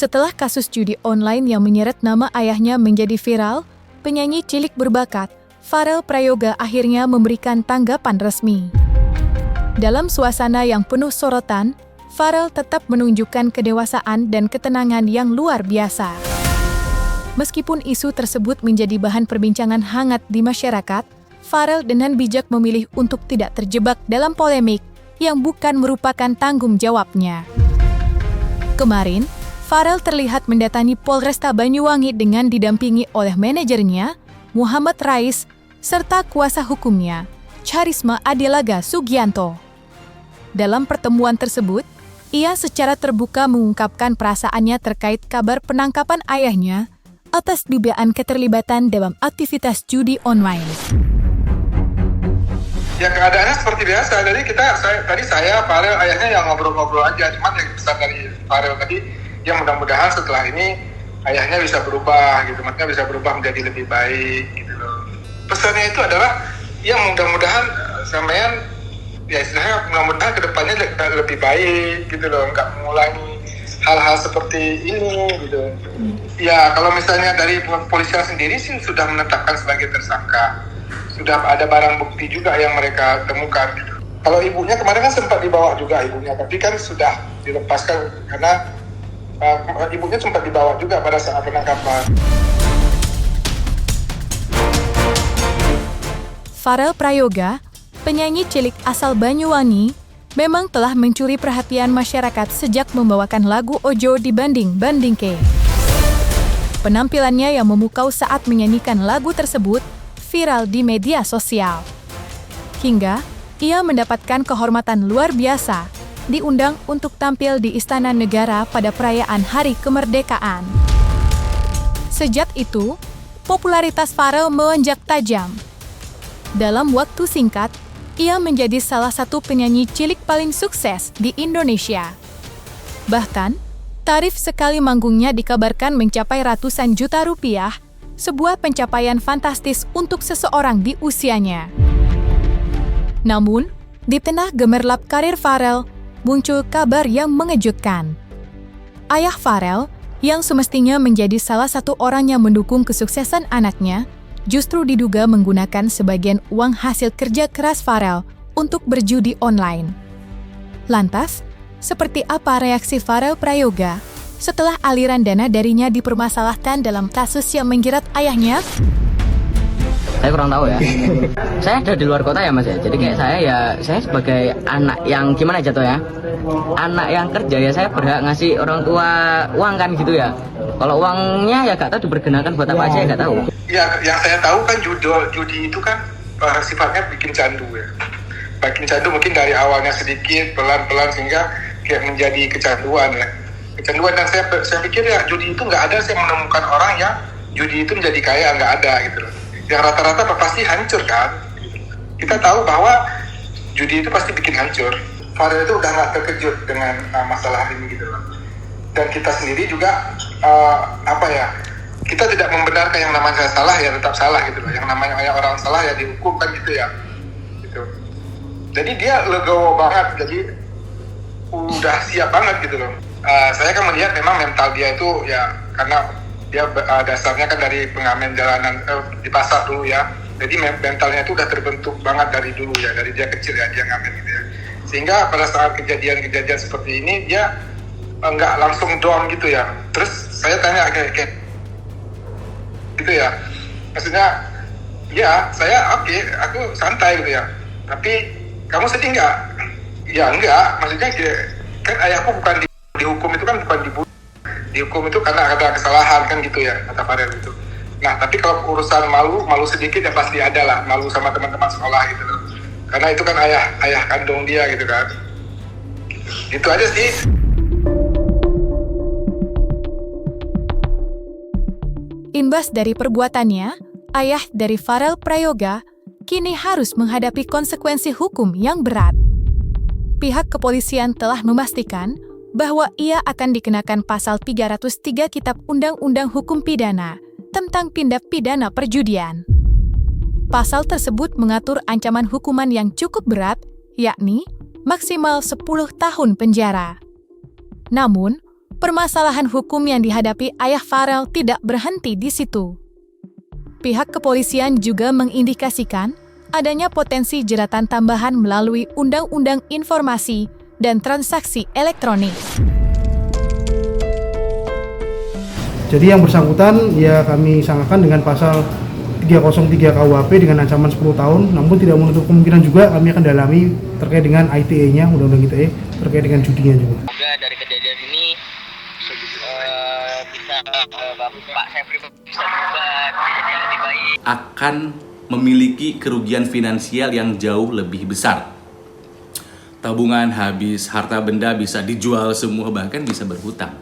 Setelah kasus judi online yang menyeret nama ayahnya menjadi viral, penyanyi cilik berbakat, Pharrell Prayoga akhirnya memberikan tanggapan resmi. Dalam suasana yang penuh sorotan, Pharrell tetap menunjukkan kedewasaan dan ketenangan yang luar biasa. Meskipun isu tersebut menjadi bahan perbincangan hangat di masyarakat, Pharrell dengan bijak memilih untuk tidak terjebak dalam polemik yang bukan merupakan tanggung jawabnya. Kemarin, Pharrell terlihat mendatangi Polresta Banyuwangi dengan didampingi oleh manajernya, Muhammad Rais, serta kuasa hukumnya, Charisma Adelaga Sugianto. Dalam pertemuan tersebut, ia secara terbuka mengungkapkan perasaannya terkait kabar penangkapan ayahnya atas dugaan keterlibatan dalam aktivitas judi online. Ya keadaannya seperti biasa. Jadi saya Pharrell ayahnya yang ngobrol-ngobrol aja. Cuman yang pesan dari Pharrell tadi, yang mudah-mudahan setelah ini ayahnya bisa berubah gitu, maksudnya bisa berubah menjadi lebih baik gitu loh. Pesannya itu adalah yang mudah-mudahan sampean ya istilahnya mudah-mudahan kedepannya lebih baik gitu loh, nggak mengulangi hal-hal seperti ini gitu. Ya kalau misalnya dari polisian sendiri sih sudah menetapkan sebagai tersangka, sudah ada barang bukti juga yang mereka temukan gitu. Kalau ibunya kemarin kan sempat dibawa juga ibunya, tapi kan sudah dilepaskan karena ibunya sempat dibawa juga pada saat penangkapan. Pharrell Prayoga, penyanyi cilik asal Banyuwangi, memang telah mencuri perhatian masyarakat sejak membawakan lagu Ojo Dibanding-Bandingke. Penampilannya yang memukau saat menyanyikan lagu tersebut viral di media sosial. Hingga ia mendapatkan kehormatan luar biasa, diundang untuk tampil di Istana Negara pada perayaan Hari Kemerdekaan. Sejak itu, popularitas Pharrell melonjak tajam. Dalam waktu singkat, ia menjadi salah satu penyanyi cilik paling sukses di Indonesia. Bahkan, tarif sekali manggungnya dikabarkan mencapai ratusan juta rupiah, sebuah pencapaian fantastis untuk seseorang di usianya. Namun, di tengah gemerlap karir Pharrell, muncul kabar yang mengejutkan. Ayah Pharrell, yang semestinya menjadi salah satu orang yang mendukung kesuksesan anaknya, justru diduga menggunakan sebagian uang hasil kerja keras Pharrell untuk berjudi online. Lantas, seperti apa reaksi Pharrell Prayoga setelah aliran dana darinya dipermasalahkan dalam kasus yang menjerat ayahnya? Saya kurang tahu ya. Saya ada di luar kota ya mas ya. Jadi kayak saya sebagai anak yang gimana jatuh ya. Anak yang kerja ya saya berhak ngasih orang tua uang kan gitu ya. Kalau uangnya ya gak tahu dipergunakan buat apa aja ya gak tahu. Ya yang saya tahu kan judi itu kan sifatnya bikin candu ya. Bikin candu mungkin dari awalnya sedikit, pelan-pelan sehingga kayak menjadi kecanduan ya. Kecanduan, dan saya pikir ya judi itu nggak ada saya menemukan orang yang judi itu menjadi kaya, nggak ada gitu loh. Yang rata-rata pasti hancur kan. Kita tahu bahwa judi itu pasti bikin hancur. Pharrell itu udah nggak terkejut dengan masalah ini gitu loh. Dan kita sendiri juga kita tidak membenarkan yang namanya salah ya tetap salah gitu loh. Yang namanya orang salah ya dihukum kan gitu ya. Gitu. Jadi dia legowo banget, jadi udah siap banget gitu loh. Saya kan melihat memang mental dia itu ya karena dia dasarnya kan dari pengamen jalanan di pasar dulu ya. Jadi mentalnya itu udah terbentuk banget dari dulu ya, dari dia kecil ya dia ngamen gitu ya. Sehingga pada saat kejadian-kejadian seperti ini dia nggak langsung down gitu ya. Terus saya tanya kayak gitu ya. Maksudnya ya saya oke, aku santai gitu ya. Tapi kamu sedih nggak? Ya enggak. Maksudnya kan ayahku bukan dihukum itu kan bukan dibunuh. Dihukum itu karena ada kesalahan kan gitu ya kata Pharrell itu. Nah tapi kalau urusan malu sedikit ya pasti ada lah, malu sama teman-teman sekolah gitu loh. Karena itu kan ayah kandung dia gitu kan. Itu aja sih. Imbas dari perbuatannya, ayah dari Pharrell Prayoga kini harus menghadapi konsekuensi hukum yang berat. Pihak kepolisian telah memastikan bahwa ia akan dikenakan pasal 303 Kitab Undang-Undang Hukum Pidana tentang tindak pidana perjudian. Pasal tersebut mengatur ancaman hukuman yang cukup berat, yakni maksimal 10 tahun penjara. Namun, permasalahan hukum yang dihadapi ayah Farel tidak berhenti di situ. Pihak kepolisian juga mengindikasikan adanya potensi jeratan tambahan melalui Undang-Undang Informasi dan Transaksi Elektronik. Jadi yang bersangkutan ya kami sangkakan dengan pasal 303 KUHP dengan ancaman 10 tahun, namun tidak menutup kemungkinan juga kami akan dalami terkait dengan ITE-nya, Undang-Undang ITE, terkait dengan judinya juga. Semoga dari kejadian ini bisa Pak Syafri bisa berubah menjadi yang lebih baik. Akan memiliki kerugian finansial yang jauh lebih besar. Tabungan habis, harta benda bisa dijual semua, bahkan bisa berhutang.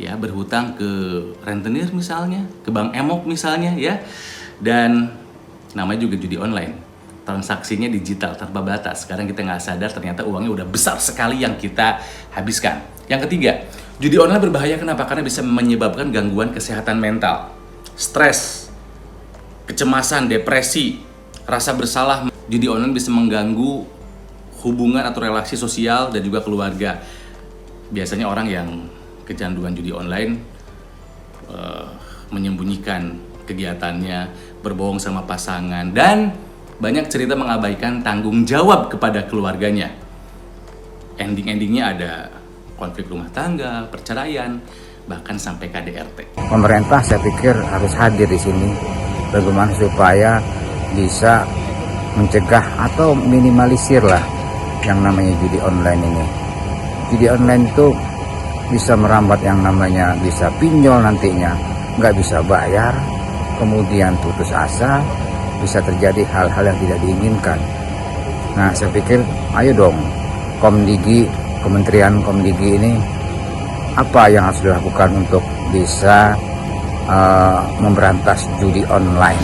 Ya, berhutang ke rentenir misalnya, ke Bank Emok misalnya ya. Dan namanya juga judi online. Transaksinya digital tanpa batas. Sekarang kita nggak sadar ternyata uangnya udah besar sekali yang kita habiskan. Yang ketiga, judi online berbahaya kenapa? Karena bisa menyebabkan gangguan kesehatan mental, stres, kecemasan, depresi, rasa bersalah. Judi online bisa mengganggu hubungan atau relasi sosial dan juga keluarga. Biasanya orang yang kecanduan judi online menyembunyikan kegiatannya, berbohong sama pasangan, dan banyak cerita mengabaikan tanggung jawab kepada keluarganya. Ending-endingnya ada konflik rumah tangga, perceraian, bahkan sampai KDRT. Pemerintah saya pikir harus hadir di sini, bagaimana supaya bisa mencegah atau minimalisir lah yang namanya judi online ini. Judi online itu bisa merambat yang namanya bisa pinjol nantinya, nggak bisa bayar, kemudian putus asa, bisa terjadi hal-hal yang tidak diinginkan. Nah, saya pikir ayo dong Komdigi, Kementerian Komdigi ini apa yang harus dilakukan untuk bisa memberantas judi online.